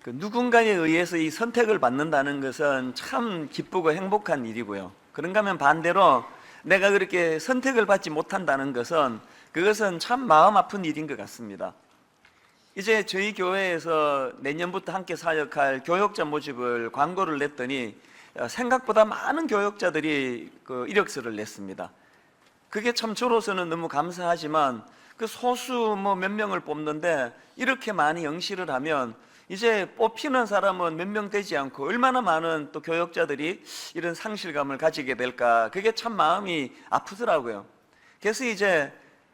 누군가에 의해서 이 선택을 받는다는 것은 참 기쁘고 행복한 일이고요. 그런가 하면 반대로 내가 그렇게 선택을 받지 못한다는 것은 그것은 참 마음 아픈 일인 것 같습니다. 이제 저희 교회에서 내년부터 함께 사역할 교역자 모집을 광고를 냈더니 생각보다 많은 교역자들이 그 이력서를 냈습니다. 그게 참 저로서는 너무 감사하지만 그 소수 몇 명을 뽑는데 이렇게 많이 응시를 하면 이제 뽑히는 사람은 몇 명 되지 않고 얼마나 많은 또 교역자들이 이런 상실감을 가지게 될까, 그게 참 마음이 아프더라고요. 그래서 이제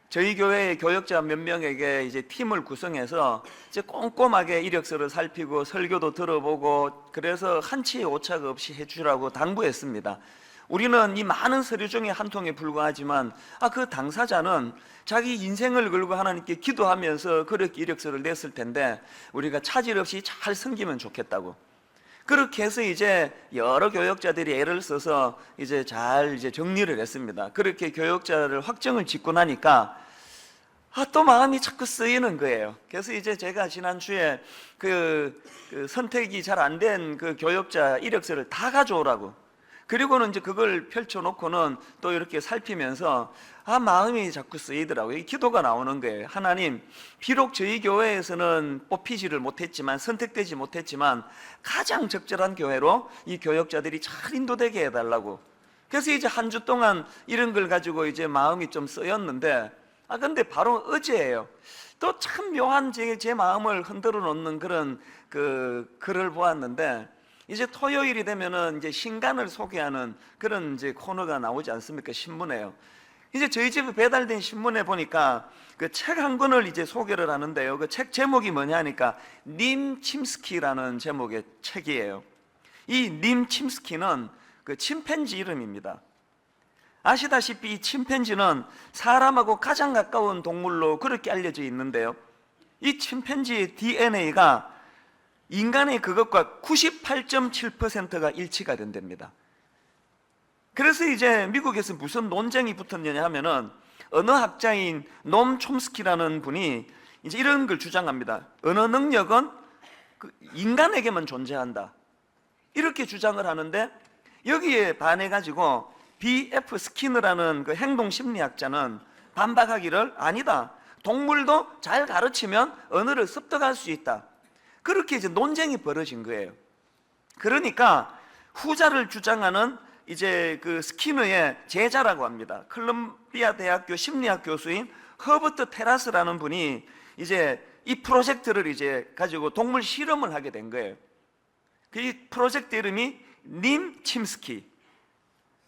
저희 교회의 교역자 몇 명에게 이제 팀을 구성해서 이제 꼼꼼하게 이력서를 살피고 설교도 들어보고 그래서 한치의 오차가 없이 해주라고 당부했습니다. 우리는 이 많은 서류 중에 한 통에 불과하지만 그 당사자는 자기 인생을 걸고 하나님께 기도하면서 그렇게 이력서를 냈을 텐데 우리가 차질 없이 잘 섬기면 좋겠다고. 그렇게 해서 이제 여러 교역자들이 애를 써서 이제 잘 정리를 했습니다. 그렇게 교역자를 확정을 짓고 나니까 또 마음이 자꾸 쓰이는 거예요. 그래서 이제 제가 지난주에 그 선택이 잘 안 된 그 교역자 이력서를 다 가져오라고, 그리고는 이제 그걸 펼쳐놓고는 또 이렇게 살피면서 마음이 자꾸 쓰이더라고요. 이 기도가 나오는 거예요. 하나님, 비록 저희 교회에서는 뽑히지를 못했지만, 선택되지 못했지만 가장 적절한 교회로 이 교역자들이 잘 인도되게 해달라고. 그래서 이제 한 주 동안 이런 걸 가지고 이제 마음이 좀 쓰였는데 근데 바로 어제예요. 또 참 묘한 제 마음을 흔들어 놓는 그런 그 글을 보았는데, 이제 토요일이 되면은 이제 신간을 소개하는 그런 이제 코너가 나오지 않습니까? 신문에요. 이제 저희 집에 배달된 신문에 보니까 그 책 한 권을 이제 소개를 하는데요. 그 책 제목이 뭐냐 하니까 님 침스키라는 제목의 책이에요. 이 님 침스키는 그 침팬지 이름입니다. 아시다시피 이 침팬지는 사람하고 가장 가까운 동물로 그렇게 알려져 있는데요. 이 침팬지의 DNA가 인간의 그것과 98.7%가 일치가 된답니다. 그래서 이제 미국에서 무슨 논쟁이 붙었느냐 하면은 언어 학자인 놈 촘스키라는 분이 이제 이런 걸 주장합니다. 언어 능력은 인간에게만 존재한다, 이렇게 주장을 하는데, 여기에 반해가지고 B.F. 스키너라는 그 행동심리학자는 반박하기를 아니다, 동물도 잘 가르치면 언어를 습득할 수 있다. 그렇게 이제 논쟁이 벌어진 거예요. 그러니까 후자를 주장하는 이제 그 스키너의 제자라고 합니다. 콜롬비아 대학교 심리학 교수인 허버트 테라스라는 분이 이제 이 프로젝트를 이제 가지고 동물 실험을 하게 된 거예요. 그 프로젝트 이름이 님 침스키.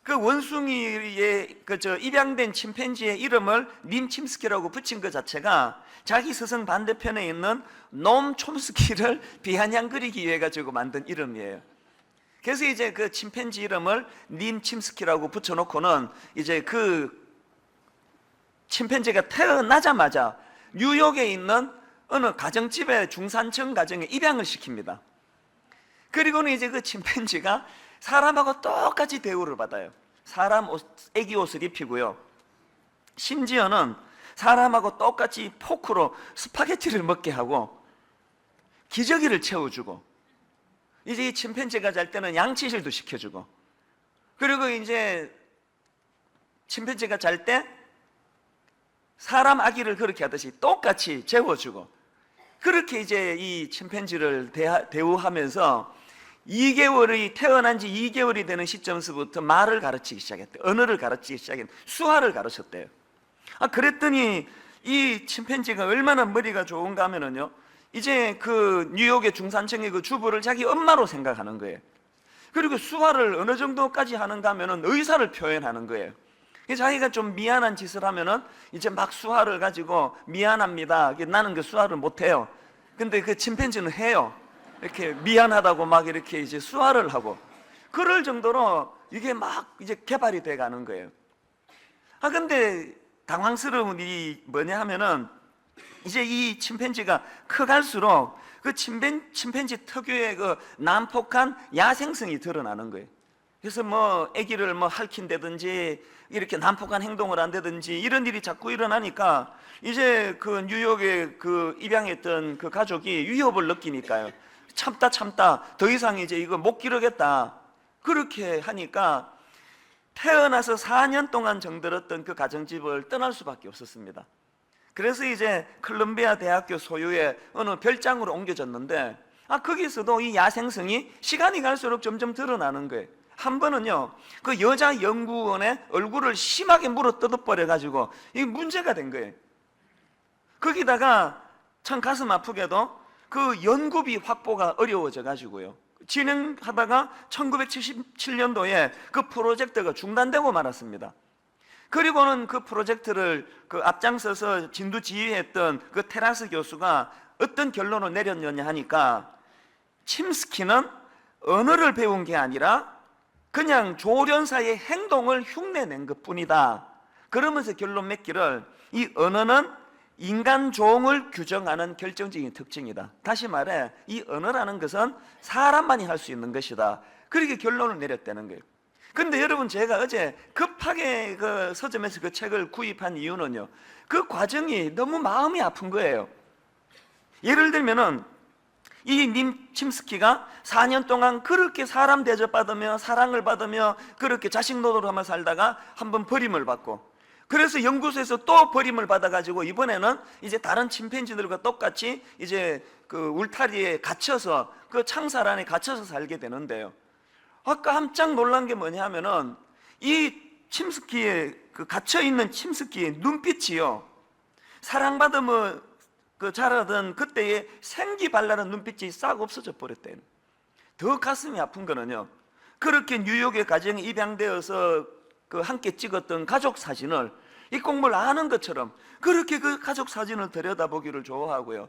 그 원숭이의 입양된 침팬지의 이름을 님 침스키라고 붙인 것 자체가 자기 스승 반대편에 있는 놈 촘스키를 비아냥거리기 위해 가지고 만든 이름이에요. 그래서 이제 그 침팬지 이름을 님 침스키라고 붙여놓고는 이제 그 침팬지가 태어나자마자 뉴욕에 있는 어느 가정집의 중산층 가정에 입양을 시킵니다. 그리고는 이제 그 침팬지가 사람하고 똑같이 대우를 받아요. 사람 애기 옷을 입히고요. 심지어는 사람하고 똑같이 포크로 스파게티를 먹게 하고 기저귀를 채워주고, 이제 이 침팬지가 잘 때는 양치질도 시켜주고, 그리고 이제 침팬지가 잘 때 사람 아기를 그렇게 하듯이 똑같이 재워주고, 그렇게 이제 이 침팬지를 대우하면서 2개월이 태어난 지 2개월이 되는 시점에서부터 말을 가르치기 시작했대요. 언어를 가르치기 시작했대요. 수화를 가르쳤대요. 그랬더니 이 침팬지가 얼마나 머리가 좋은가 하면은요, 이제 그 뉴욕의 중산층의 그 주부를 자기 엄마로 생각하는 거예요. 그리고 수화를 어느 정도까지 하는가 하면은 의사를 표현하는 거예요. 자기가 좀 미안한 짓을 하면은 이제 막 수화를 가지고 미안합니다, 나는 그 수화를 못해요. 근데 그 침팬지는 해요. 이렇게 미안하다고 막 이렇게 이제 수화를 하고, 그럴 정도로 이게 막 이제 개발이 돼 가는 거예요. 근데 당황스러운 일이 뭐냐 하면은 이제 이 침팬지가 커갈수록 그 침팬지 특유의 그 난폭한 야생성이 드러나는 거예요. 그래서 뭐 아기를 뭐 핥힌다든지 이렇게 난폭한 행동을 한다든지 이런 일이 자꾸 일어나니까 이제 그 뉴욕에 그 입양했던 그 가족이 위협을 느끼니까요. 참다 더 이상 이제 이거 못 기르겠다. 그렇게 하니까 태어나서 4년 동안 정들었던 그 가정집을 떠날 수밖에 없었습니다. 그래서 이제 컬럼비아 대학교 소유의 어느 별장으로 옮겨졌는데 거기서도 이 야생성이 시간이 갈수록 점점 드러나는 거예요. 한 번은요, 그 여자 연구원의 얼굴을 심하게 물어 뜯어버려 가지고 이게 문제가 된 거예요. 거기다가 참 가슴 아프게도 그 연구비 확보가 어려워져 가지고요, 진행하다가 1977년도에 그 프로젝트가 중단되고 말았습니다. 그리고는 그 프로젝트를 그 앞장서서 진두지휘했던 그 테라스 교수가 어떤 결론을 내렸느냐 하니까 침스키는 언어를 배운 게 아니라 그냥 조련사의 행동을 흉내낸 것 뿐이다. 그러면서 결론 맺기를 이 언어는 인간 종을 규정하는 결정적인 특징이다. 다시 말해 이 언어라는 것은 사람만이 할 수 있는 것이다. 그렇게 결론을 내렸다는 거예요. 근데 여러분, 제가 어제 급하게 그 서점에서 그 책을 구입한 이유는요, 그 과정이 너무 마음이 아픈 거예요. 예를 들면은 이 님 침스키가 4년 동안 그렇게 사람 대접받으며 사랑을 받으며 그렇게 자식 노릇을 하며 살다가 한번 버림을 받고, 그래서 연구소에서 또 버림을 받아가지고 이번에는 이제 다른 침팬지들과 똑같이 이제 그 울타리에 갇혀서 그 창살 안에 갇혀서 살게 되는데요. 깜짝 놀란 게 뭐냐 하면은 이 침스키의 그 갇혀있는 침스키의 눈빛이요, 사랑받으며 그 자라던 그때의 생기발랄한 눈빛이 싹 없어져 버렸대요. 더 가슴이 아픈 거는요, 그렇게 뉴욕에 가정에 입양되어서 그 함께 찍었던 가족 사진을 이 꽁물 아는 것처럼 그렇게 그 가족 사진을 들여다보기를 좋아하고요,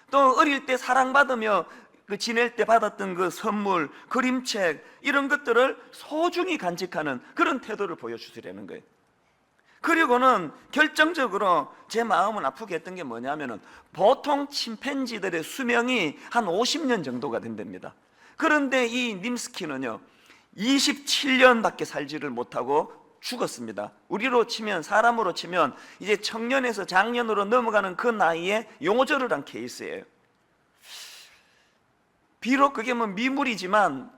또 어릴 때 사랑받으며 그 지낼 때 받았던 그 선물, 그림책 이런 것들을 소중히 간직하는 그런 태도를 보여주시려는 거예요. 그리고는 결정적으로 제 마음을 아프게 했던 게 뭐냐면은 보통 침팬지들의 수명이 한 50년 정도가 된답니다. 그런데 이 님스키는요 27년밖에 살지를 못하고 죽었습니다. 우리로 치면, 사람으로 치면 이제 청년에서 장년으로 넘어가는 그 나이에 용오절을 한 케이스예요. 비록 그게 뭐 미물이지만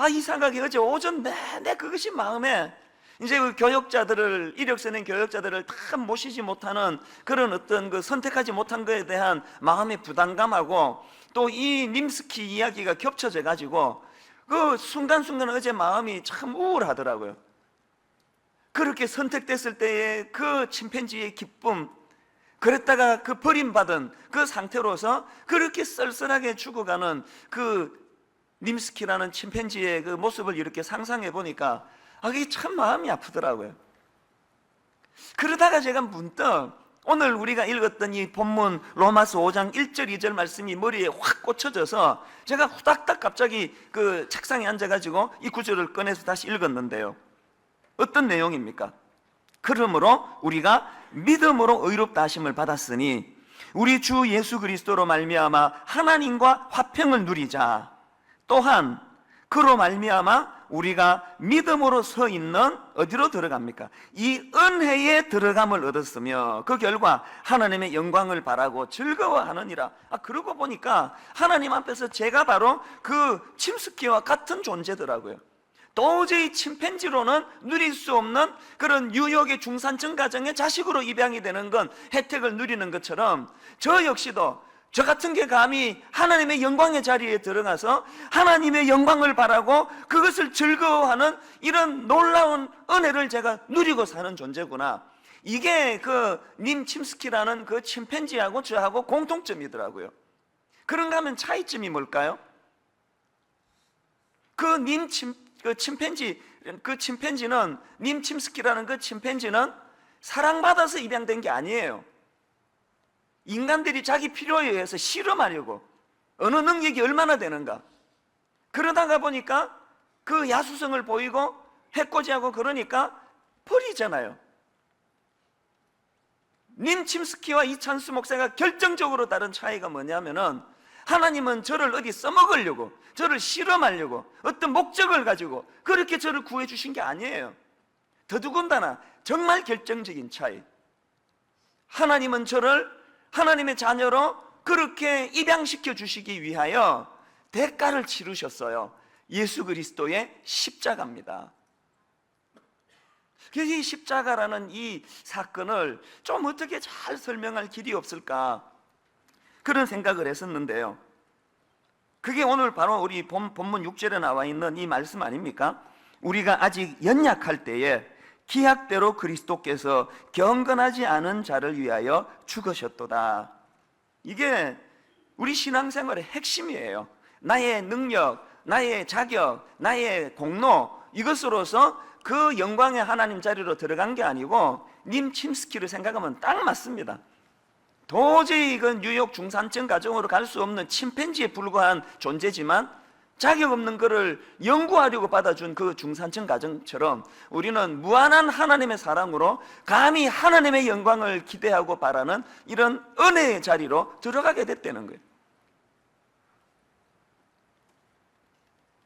이상하게 어제 오전 내내 그것이 마음에, 이제 그 교역자들을, 이력서 낸 교역자들을 다 모시지 못하는 그런 어떤 그 선택하지 못한 것에 대한 마음의 부담감하고 또 이 님스키 이야기가 겹쳐져 가지고 그 순간순간 어제 마음이 참 우울하더라고요. 그렇게 선택됐을 때의 그 침팬지의 기쁨, 그랬다가 그 버림받은 그 상태로서 그렇게 쓸쓸하게 죽어가는 그 님스키라는 침팬지의 그 모습을 이렇게 상상해 보니까 그게 참 마음이 아프더라고요. 그러다가 제가 문득 오늘 우리가 읽었던 이 본문 로마서 5장 1절 2절 말씀이 머리에 확 꽂혀져서 제가 후닥닥 갑자기 그 책상에 앉아가지고 이 구절을 꺼내서 다시 읽었는데요, 어떤 내용입니까? 그러므로 우리가 믿음으로 의롭다 하심을 받았으니 우리 주 예수 그리스도로 말미암아 하나님과 화평을 누리자. 또한 그로 말미암아 우리가 믿음으로 서 있는 어디로 들어갑니까? 이 은혜에 들어감을 얻었으며 그 결과 하나님의 영광을 바라고 즐거워하느니라. 그러고 보니까 하나님 앞에서 제가 바로 그 침스키와 같은 존재더라고요. 도저히 침팬지로는 누릴 수 없는 그런 뉴욕의 중산층 가정의 자식으로 입양이 되는 건 혜택을 누리는 것처럼 저 역시도 저 같은 게 감히 하나님의 영광의 자리에 들어가서 하나님의 영광을 바라고 그것을 즐거워하는 이런 놀라운 은혜를 제가 누리고 사는 존재구나. 이게 그 님 침스키라는 그 침팬지하고 저하고 공통점이더라고요. 그런가 하면 차이점이 뭘까요? 침팬지는 님 침스키라는 그 침팬지는 사랑받아서 입양된 게 아니에요. 인간들이 자기 필요에 의해서 실험하려고, 어느 능력이 얼마나 되는가, 그러다가 보니까 그 야수성을 보이고 해코지하고 그러니까 버리잖아요. 님 침스키와 이찬수 목사가 결정적으로 다른 차이가 뭐냐면은 하나님은 저를 어디 써먹으려고, 저를 실험하려고 어떤 목적을 가지고 그렇게 저를 구해 주신 게 아니에요. 더더군다나 정말 결정적인 차이. 하나님은 저를 하나님의 자녀로 그렇게 입양시켜 주시기 위하여 대가를 치르셨어요. 예수 그리스도의 십자가입니다. 그래서 이 십자가라는 이 사건을 좀 어떻게 잘 설명할 길이 없을까, 그런 생각을 했었는데요. 그게 오늘 바로 우리 본문 6절에 나와 있는 이 말씀 아닙니까? 우리가 아직 연약할 때에 기약대로 그리스도께서 경건하지 않은 자를 위하여 죽으셨도다. 이게 우리 신앙생활의 핵심이에요. 나의 능력, 나의 자격, 나의 공로, 이것으로서 그 영광의 하나님 자리로 들어간 게 아니고 님 침스키를 생각하면 딱 맞습니다. 도저히 이건 뉴욕 중산층 가정으로 갈 수 없는 침팬지에 불과한 존재지만 자격 없는 것을 연구하려고 받아준 그 중산층 가정처럼 우리는 무한한 하나님의 사랑으로 감히 하나님의 영광을 기대하고 바라는 이런 은혜의 자리로 들어가게 됐다는 거예요.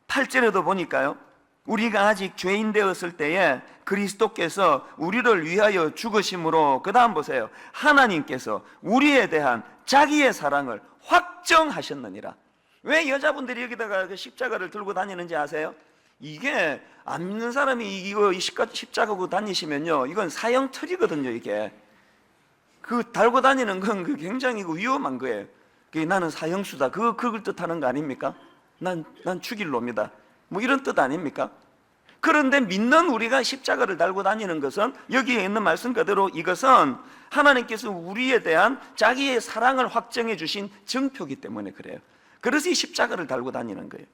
8절에도 보니까요, 우리가 아직 죄인 되었을 때에 그리스도께서 우리를 위하여 죽으심으로, 그 다음 보세요, 하나님께서 우리에 대한 자기의 사랑을 확정하셨느니라. 왜 여자분들이 여기다가 그 십자가를 들고 다니는지 아세요? 이게 안 믿는 사람이 이거 십자가고 다니시면요, 이건 사형틀이거든요. 이게 그 달고 다니는 건 굉장히 위험한 거예요. 나는 사형수다, 그걸 뜻하는 거 아닙니까? 난 죽일 놈이다, 뭐 이런 뜻 아닙니까? 그런데 믿는 우리가 십자가를 달고 다니는 것은 여기에 있는 말씀 그대로 이것은 하나님께서 우리에 대한 자기의 사랑을 확정해 주신 증표이기 때문에 그래요. 그래서 이 십자가를 달고 다니는 거예요.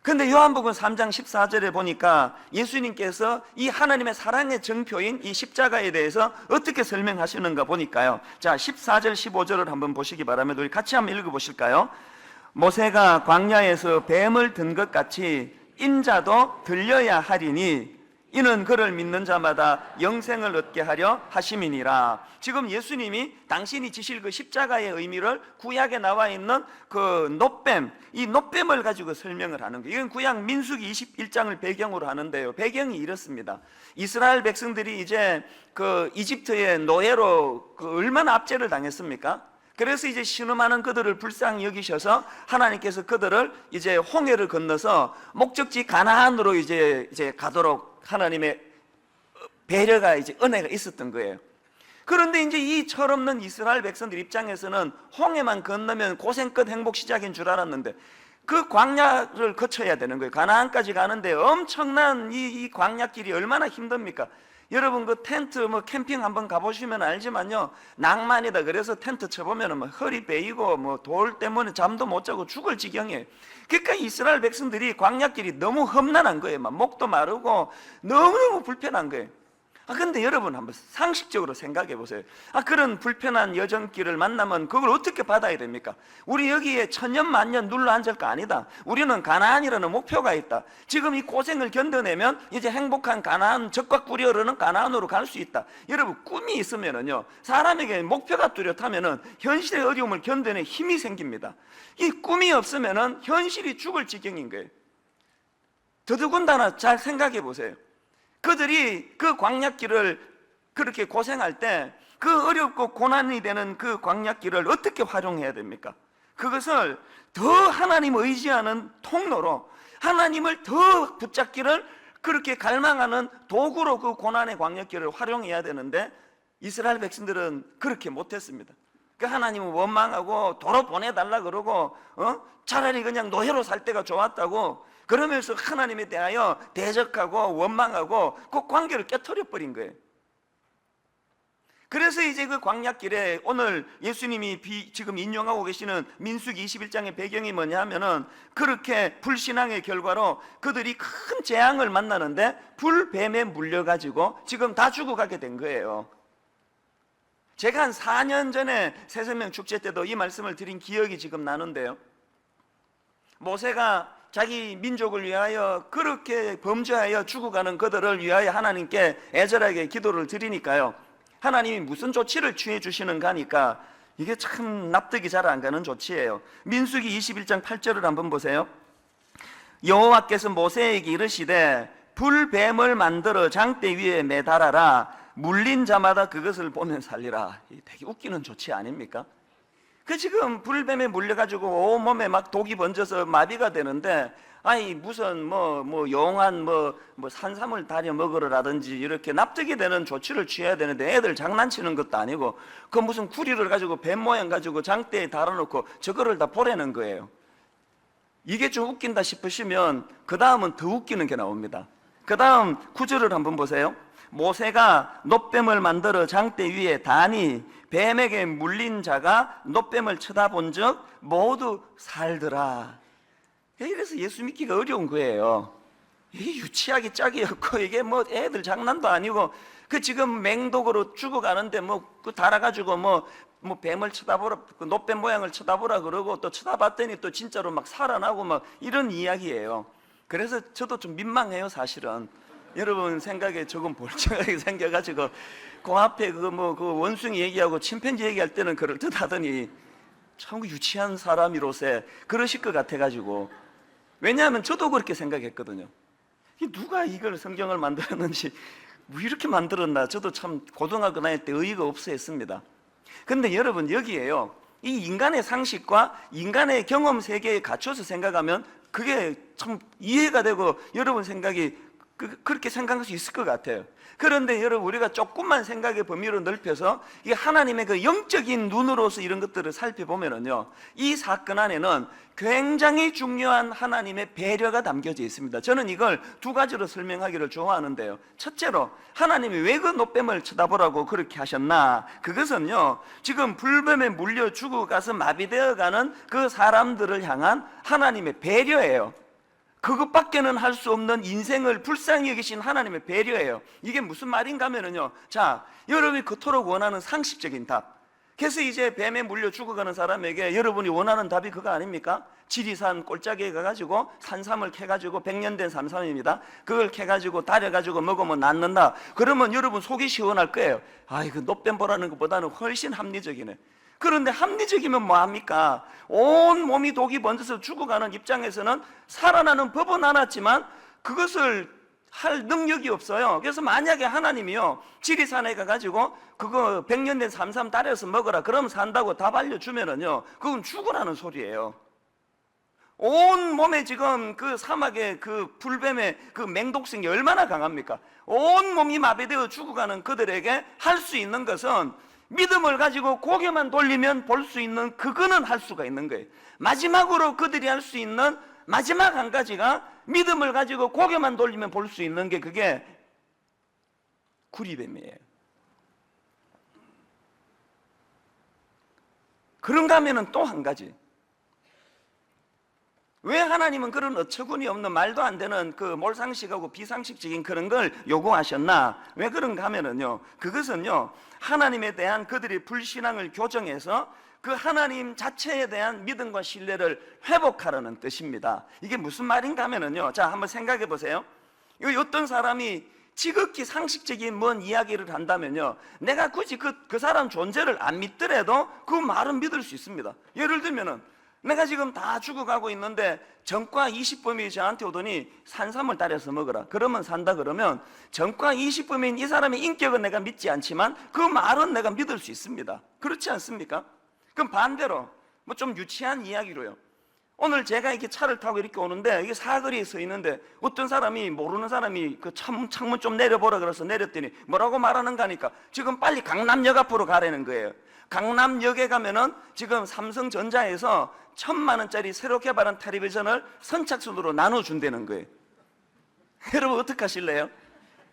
그런데 요한복음 3장 14절에 보니까 예수님께서 이 하나님의 사랑의 증표인 이 십자가에 대해서 어떻게 설명하시는가 보니까요, 자 14절 15절을 한번 보시기 바랍니다. 우리 같이 한번 읽어보실까요? 모세가 광야에서 뱀을 든 것 같이 인자도 들려야 하리니 이는 그를 믿는 자마다 영생을 얻게 하려 하심이니라. 지금 예수님이 당신이 지실 그 십자가의 의미를 구약에 나와 있는 그 놋뱀, 이 놋뱀을 가지고 설명을 하는 거예요. 이건 구약 민수기 21장을 배경으로 하는데요, 배경이 이렇습니다. 이스라엘 백성들이 이제 그 이집트의 노예로 얼마나 압제를 당했습니까? 그래서 이제 신음하는 그들을 불쌍히 여기셔서 하나님께서 그들을 이제 홍해를 건너서 목적지 가나안으로 이제 가도록 하나님의 배려가, 이제 은혜가 있었던 거예요. 그런데 이제 이 철없는 이스라엘 백성들 입장에서는 홍해만 건너면 고생 끝 행복 시작인 줄 알았는데 그 광야를 거쳐야 되는 거예요. 가나안까지 가는데 엄청난 이 광야길이 얼마나 힘듭니까? 여러분 그 텐트 뭐 캠핑 한번 가보시면 알지만요, 낭만이다 그래서 텐트 쳐보면 뭐 허리 베이고 뭐 돌 때문에 잠도 못 자고 죽을 지경이에요. 그러니까 이스라엘 백성들이 광야길이 너무 험난한 거예요. 막 목도 마르고 너무너무 불편한 거예요. 근데 여러분 한번 상식적으로 생각해 보세요. 그런 불편한 여정길을 만나면 그걸 어떻게 받아야 됩니까? 우리 여기에 천년 만년 눌러 앉을 거 아니다. 우리는 가나안이라는 목표가 있다. 지금 이 고생을 견뎌내면 이제 행복한 가나안, 적과 꿀이 흐르는 가나안으로 갈 수 있다. 여러분 꿈이 있으면은요, 사람에게 목표가 뚜렷하면은 현실의 어려움을 견뎌낼 힘이 생깁니다. 이 꿈이 없으면은 현실이 죽을 지경인 거예요. 더더군다나 잘 생각해 보세요. 그들이 그 광야길을 그렇게 고생할 때 그 어렵고 고난이 되는 그 광야길을 어떻게 활용해야 됩니까? 그것을 더 하나님 의지하는 통로로, 하나님을 더 붙잡기를 그렇게 갈망하는 도구로 그 고난의 광야길을 활용해야 되는데 이스라엘 백성들은 그렇게 못했습니다. 그 하나님은 원망하고 도로 보내달라 그러고 차라리 그냥 노예로 살 때가 좋았다고 그러면서 하나님에 대하여 대적하고 원망하고 그 관계를 깨트려 버린 거예요. 그래서 이제 그 광야길에 오늘 예수님이 지금 인용하고 계시는 민수기 21장의 배경이 뭐냐 하면은 그렇게 불신앙의 결과로 그들이 큰 재앙을 만나는데 불뱀에 물려가지고 지금 다 죽어가게 된 거예요. 제가 한 4년 전에 새생명 축제 때도 이 말씀을 드린 기억이 지금 나는데요, 모세가 자기 민족을 위하여 그렇게 범죄하여 죽어가는 그들을 위하여 하나님께 애절하게 기도를 드리니까요, 하나님이 무슨 조치를 취해 주시는가 하니까 이게 참 납득이 잘 안 가는 조치예요. 민수기 21장 8절을 한번 보세요. 여호와께서 모세에게 이르시되 불뱀을 만들어 장대 위에 매달아라. 물린 자마다 그것을 보면 살리라. 되게 웃기는 조치 아닙니까? 그 지금 불뱀에 물려가지고 온몸에 막 독이 번져서 마비가 되는데, 아니 무슨 용한 산삼을 다려 먹으라든지 이렇게 납득이 되는 조치를 취해야 되는데 애들 장난치는 것도 아니고 그 무슨 구리를 가지고 뱀 모양 가지고 장대에 달아놓고 저거를 다 보내는 거예요. 이게 좀 웃긴다 싶으시면 그 다음은 더 웃기는 게 나옵니다. 그 다음 9절을 한번 보세요. 모세가 놋뱀을 만들어 장대 위에 다니 뱀에게 물린 자가 놋뱀을 쳐다본 적 모두 살더라. 이래서 예수 믿기가 어려운 거예요. 이게 유치하기 짝이 없고 이게 애들 장난도 아니고 그 지금 맹독으로 죽어가는데 그 달아가지고 뱀을 쳐다보라, 그 놋뱀 모양을 쳐다보라 그러고 또 쳐다봤더니 또 진짜로 막 살아나고 이런 이야기예요. 그래서 저도 좀 민망해요, 사실은. 여러분 생각에 조금 볼적하게 생겨가지고 그 앞에 그 원숭이 얘기하고 침팬지 얘기할 때는 그럴듯하더니 참 유치한 사람이로서 그러실 것 같아가지고. 왜냐하면 저도 그렇게 생각했거든요. 누가 이걸 성경을 만들었는지 이렇게 만들었나. 저도 참 고등학교 다닐 때 의의가 없어 했습니다. 근데 여러분 여기에요, 이 인간의 상식과 인간의 경험 세계에 갇혀서 생각하면 그게 참 이해가 되고 여러분 생각이 그렇게 생각할 수 있을 것 같아요. 그런데 여러분 우리가 조금만 생각의 범위로 넓혀서 이 하나님의 그 영적인 눈으로서 이런 것들을 살펴보면은요, 이 사건 안에는 굉장히 중요한 하나님의 배려가 담겨져 있습니다. 저는 이걸 두 가지로 설명하기를 좋아하는데요. 첫째로 하나님이 왜 그 놋뱀을 쳐다보라고 그렇게 하셨나? 그것은요, 지금 불뱀에 물려 죽어가서 마비되어가는 그 사람들을 향한 하나님의 배려예요. 그것밖에는 할 수 없는 인생을 불쌍히 여기신 하나님의 배려예요. 이게 무슨 말인가 하면요, 자, 여러분이 그토록 원하는 상식적인 답. 그래서 이제 뱀에 물려 죽어가는 사람에게 여러분이 원하는 답이 그거 아닙니까? 지리산 꼴짝이에 가가지고 산삼을 캐가지고 100년 된 산삼입니다. 그걸 캐가지고 달여가지고 먹으면 낫는다. 그러면 여러분 속이 시원할 거예요. 그 놋뱀 보라는 것보다는 훨씬 합리적이네. 그런데 합리적이면 뭐합니까? 온 몸이 독이 번져서 죽어가는 입장에서는 살아나는 법은 알았지만 그것을 할 능력이 없어요. 그래서 만약에 하나님이요, 지리산에 가가지고 그거 100년 된 삼삼 따려서 먹어라, 그럼 산다고 답 알려주면은요, 그건 죽으라는 소리예요. 온 몸에 지금 그 사막의 그 불뱀의 그 맹독성이 얼마나 강합니까? 온 몸이 마비되어 죽어가는 그들에게 할 수 있는 것은 믿음을 가지고 고개만 돌리면 볼 수 있는 그거는 할 수가 있는 거예요. 마지막으로 그들이 할 수 있는 마지막 한 가지가 믿음을 가지고 고개만 돌리면 볼 수 있는 게 그게 구리뱀이에요. 그런가 하면은 또 한 가지, 왜 하나님은 그런 어처구니 없는 말도 안 되는 그 몰상식하고 비상식적인 그런 걸 요구하셨나? 왜 그런가 하면은요, 그것은요, 하나님에 대한 그들의 불신앙을 교정해서 그 하나님 자체에 대한 믿음과 신뢰를 회복하라는 뜻입니다. 이게 무슨 말인가 하면은요, 자, 한번 생각해 보세요. 어떤 사람이 지극히 상식적인 뭔 이야기를 한다면요, 내가 굳이 그 사람 존재를 안 믿더라도 그 말은 믿을 수 있습니다. 예를 들면은 내가 지금 다 죽어가고 있는데 전과 20범이 저한테 오더니 산삼을 따려서 먹어라, 그러면 산다 그러면 전과 20범인 이 사람의 인격은 내가 믿지 않지만 그 말은 내가 믿을 수 있습니다. 그렇지 않습니까? 그럼 반대로 좀 유치한 이야기로요, 오늘 제가 이렇게 차를 타고 이렇게 오는데 이게 사거리에 서 있는데 어떤 사람이, 모르는 사람이 그 창문 좀 내려보라 그래서 내렸더니 뭐라고 말하는가 하니까 지금 빨리 강남역 앞으로 가라는 거예요. 강남역에 가면은 지금 삼성전자에서 1,000만 원짜리 새로 개발한 텔레비전을 선착순으로 나눠준다는 거예요. 여러분 어떻게 하실래요?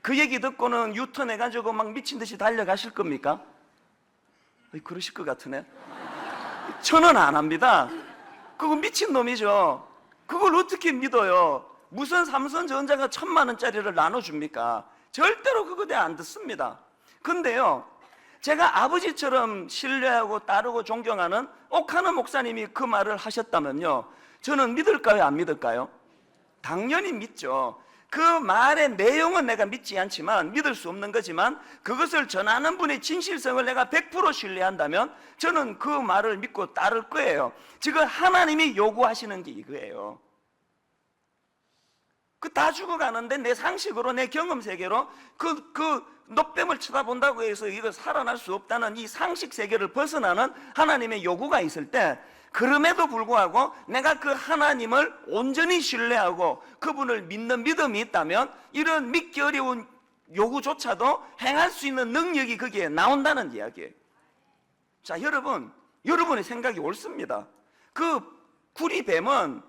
그 얘기 듣고는 유턴해가지고 막 미친 듯이 달려가실 겁니까? 그러실 것 같으네. 저는 안 합니다. 그거 미친놈이죠. 그걸 어떻게 믿어요? 무슨 삼성전자가 1,000만 원짜리를 나눠줍니까? 절대로 그거 내 안 듣습니다. 근데요, 제가 아버지처럼 신뢰하고 따르고 존경하는 옥하는 목사님이 그 말을 하셨다면요, 저는 믿을까요, 안 믿을까요? 당연히 믿죠. 그 말의 내용은 내가 믿지 않지만, 믿을 수 없는 거지만, 그것을 전하는 분의 진실성을 내가 100% 신뢰한다면 저는 그 말을 믿고 따를 거예요. 지금 하나님이 요구하시는 게 이거예요. 그 다 죽어가는데 내 상식으로, 내 경험 세계로 그 놋뱀을 쳐다본다고 해서 이거 살아날 수 없다는 이 상식 세계를 벗어나는 하나님의 요구가 있을 때, 그럼에도 불구하고 내가 그 하나님을 온전히 신뢰하고 그분을 믿는 믿음이 있다면 이런 믿기 어려운 요구조차도 행할 수 있는 능력이 거기에 나온다는 이야기예요. 자, 여러분의 생각이 옳습니다. 그 구리뱀은,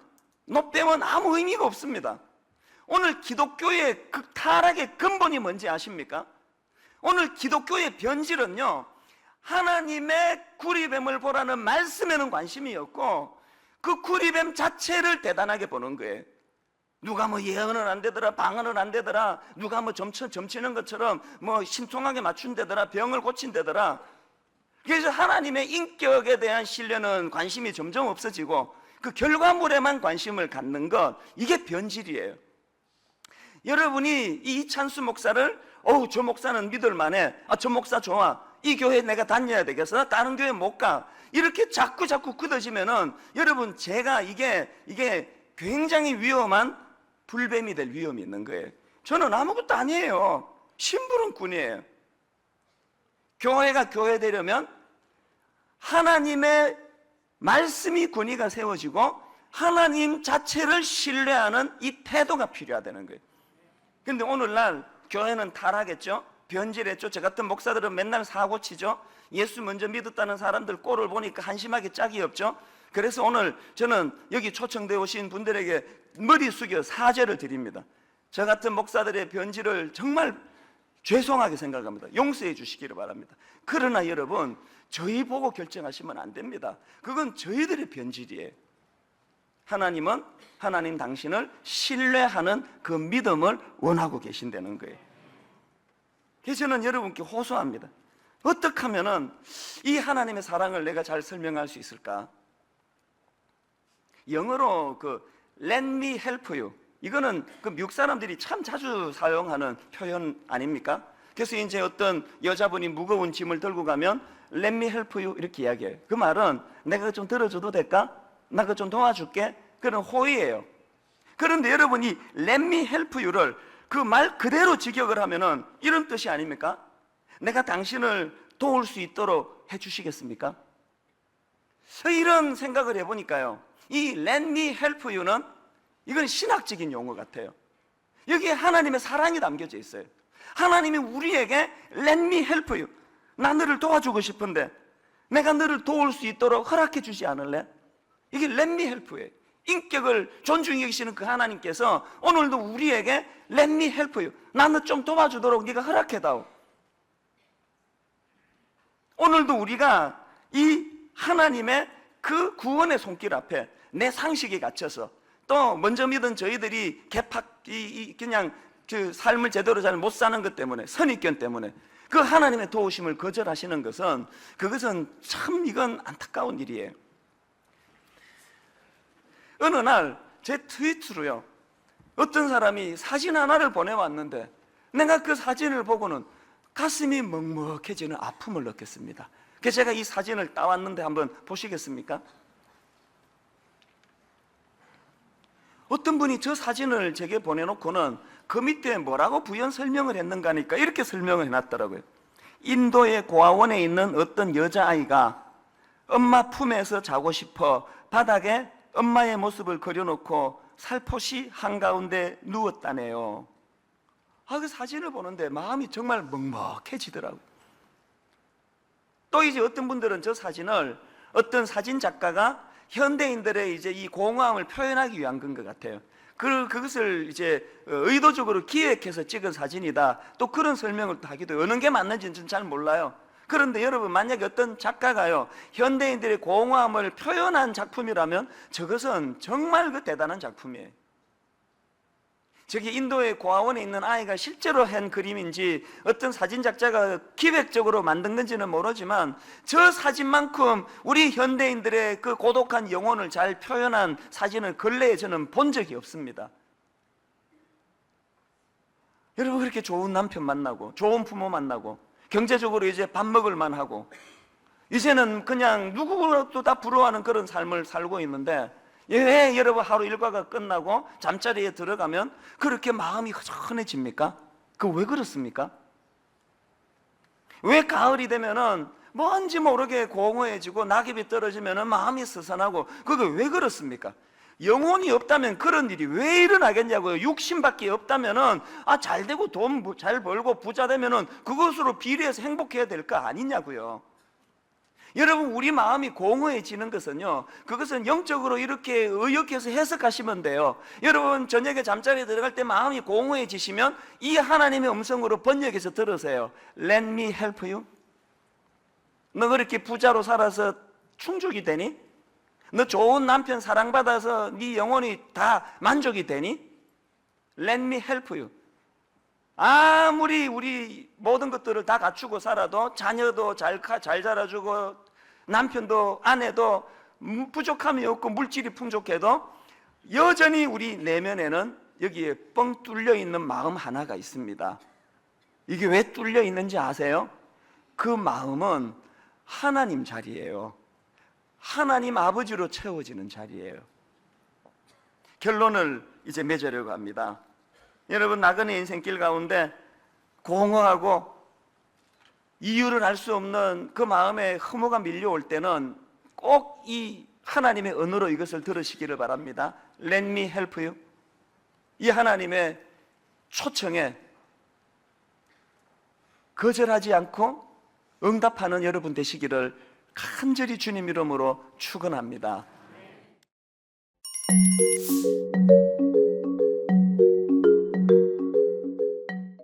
놋뱀은 아무 의미가 없습니다. 오늘 기독교의 그 타락의 근본이 뭔지 아십니까? 오늘 기독교의 변질은요, 하나님의 구리뱀을 보라는 말씀에는 관심이 없고 그 구리뱀 자체를 대단하게 보는 거예요. 누가 뭐 예언은 안 되더라, 방언은 안 되더라, 누가 뭐 점치는 것처럼 뭐 신통하게 맞춘다더라, 병을 고친다더라. 그래서 하나님의 인격에 대한 신뢰는 관심이 점점 없어지고 그 결과물에만 관심을 갖는 것, 이게 변질이에요. 여러분이 이 이찬수 목사를 저 목사는 믿을 만해, 저 목사 좋아, 이 교회에 내가 다녀야 되겠어, 다른 교회 못 가, 이렇게 자꾸 굳어지면은 여러분, 제가 이게 굉장히 위험한 불뱀이 될 위험이 있는 거예요. 저는 아무것도 아니에요. 심부름꾼이에요. 교회가 교회 되려면 하나님의 말씀이 권위가 세워지고 하나님 자체를 신뢰하는 이 태도가 필요하다는 거예요. 근데 오늘날 교회는 타락했죠. 변질했죠. 저 같은 목사들은 맨날 사고치죠. 예수 먼저 믿었다는 사람들 꼴을 보니까 한심하게 짝이 없죠. 그래서 오늘 저는 여기 초청되어 오신 분들에게 머리 숙여 사죄를 드립니다. 저 같은 목사들의 변질을 정말 죄송하게 생각합니다. 용서해 주시기를 바랍니다. 그러나 여러분, 저희 보고 결정하시면 안 됩니다. 그건 저희들의 변질이에요. 하나님은 하나님 당신을 신뢰하는 그 믿음을 원하고 계신다는 거예요. 그래서 저는 여러분께 호소합니다. 어떻게 하면은 이 하나님의 사랑을 내가 잘 설명할 수 있을까? 영어로 Let me help you, 이거는 그 미국 사람들이 참 자주 사용하는 표현 아닙니까? 그래서 이제 어떤 여자분이 무거운 짐을 들고 가면 Let me help you 이렇게 이야기해요. 그 말은 내가 좀 들어줘도 될까? 나 그거 좀 도와줄게? 그런 호의예요. 그런데 여러분이 Let me help you를 그 말 그대로 직역을 하면은 이런 뜻이 아닙니까? 내가 당신을 도울 수 있도록 해주시겠습니까? 이런 생각을 해보니까요, 이 Let me help you는 이건 신학적인 용어 같아요. 여기에 하나님의 사랑이 담겨져 있어요. 하나님이 우리에게 Let me help you, 나 너를 도와주고 싶은데 내가 너를 도울 수 있도록 허락해 주지 않을래? 이게 Let me help you예요. 인격을 존중히 여기시는 그 하나님께서 오늘도 우리에게 Let me help you, 나 너 좀 도와주도록 네가 허락해다오. 오늘도 우리가 이 하나님의 그 구원의 손길 앞에 내 상식에 갇혀서, 또 먼저 믿은 저희들이 그냥 그 삶을 제대로 잘 못 사는 것 때문에, 선입견 때문에 그 하나님의 도우심을 거절하시는 것은, 그것은 참 이건 안타까운 일이에요. 어느 날 제 트위터로요, 어떤 사람이 사진 하나를 보내왔는데 내가 그 사진을 보고는 가슴이 먹먹해지는 아픔을 느꼈습니다. 그래서 제가 이 사진을 따왔는데 한번 보시겠습니까? 어떤 분이 저 사진을 제게 보내놓고는 그 밑에 뭐라고 부연 설명을 했는가 하니까 이렇게 설명을 해놨더라고요. 인도의 고아원에 있는 어떤 여자아이가 엄마 품에서 자고 싶어 바닥에 엄마의 모습을 그려놓고 살포시 한가운데 누웠다네요. 그 사진을 보는데 마음이 정말 먹먹해지더라고요. 또 이제 어떤 분들은 저 사진을 어떤 사진 작가가 현대인들의 이제 이 공허함을 표현하기 위한 건 것 같아요. 그것을 이제 의도적으로 기획해서 찍은 사진이다, 또 그런 설명을 하기도 해요. 어느 게 맞는지는 저는 잘 몰라요. 그런데 여러분, 만약에 어떤 작가가요 현대인들의 공허함을 표현한 작품이라면 저것은 정말 그 대단한 작품이에요. 저기 인도의 고아원에 있는 아이가 실제로 한 그림인지 어떤 사진 작자가 기획적으로 만든 건지는 모르지만 저 사진만큼 우리 현대인들의 그 고독한 영혼을 잘 표현한 사진을 근래에 저는 본 적이 없습니다. 여러분 그렇게 좋은 남편 만나고 좋은 부모 만나고 경제적으로 이제 밥 먹을 만하고 이제는 그냥 누구도 다 부러워하는 그런 삶을 살고 있는데 왜 여러분 하루 일과가 끝나고 잠자리에 들어가면 그렇게 마음이 허전해집니까? 그 왜 그렇습니까? 왜 가을이 되면은 뭔지 모르게 공허해지고 낙엽이 떨어지면은 마음이 스산하고 그게 왜 그렇습니까? 영혼이 없다면 그런 일이 왜 일어나겠냐고요. 육신밖에 없다면은 잘 되고 돈 잘 벌고 부자 되면은 그것으로 비례해서 행복해야 될 거 아니냐고요. 여러분 우리 마음이 공허해지는 것은요, 그것은 영적으로 이렇게 의역해서 해석하시면 돼요. 여러분 저녁에 잠자리에 들어갈 때 마음이 공허해지시면 이 하나님의 음성으로 번역해서 들으세요. Let me help you. 너 그렇게 부자로 살아서 충족이 되니? 너 좋은 남편 사랑받아서 네 영혼이 다 만족이 되니? Let me help you. 아무리 우리 모든 것들을 다 갖추고 살아도 자녀도 잘 자라주고 남편도 아내도 부족함이 없고 물질이 풍족해도 여전히 우리 내면에는 여기에 뻥 뚫려 있는 마음 하나가 있습니다. 이게 왜 뚫려 있는지 아세요? 그 마음은 하나님 자리예요. 하나님 아버지로 채워지는 자리예요. 결론을 이제 맺으려고 합니다. 여러분 나그네 인생길 가운데 공허하고 이유를 알 수 없는 그 마음에 허무가 밀려올 때는 꼭 이 하나님의 언어로 이것을 들으시기를 바랍니다. Let me help you. 이 하나님의 초청에 거절하지 않고 응답하는 여러분 되시기를 간절히 주님 이름으로 축원합니다.